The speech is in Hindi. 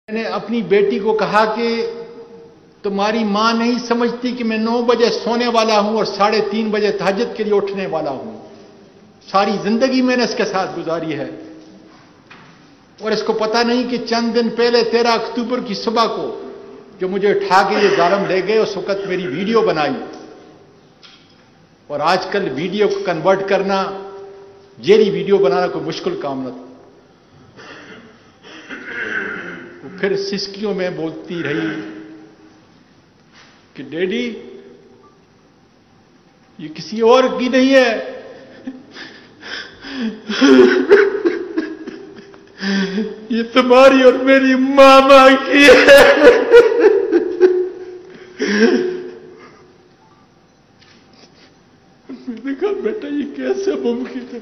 मैंने अपनी बेटी को कहा कि तुम्हारी मां नहीं समझती कि मैं 9 बजे सोने वाला हूं और 3:30 बजे तहज्जुद के लिए उठने वाला हूं। सारी जिंदगी मैंने इसके साथ गुजारी है और इसको पता नहीं कि चंद दिन पहले 13 अक्टूबर की सुबह को जो मुझे उठा के ये जालिम ले गए, उस वक्त मेरी वीडियो बनाई। और आजकल वीडियो को कन्वर्ट करना, जेरी वीडियो बनाना कोई मुश्किल काम न था। फिर सिसकियों में बोलती रही कि डैडी ये किसी और की नहीं है, ये तुम्हारी और मेरी मामा की है। मैंने कहा बेटा ये कैसे मुमकिन है?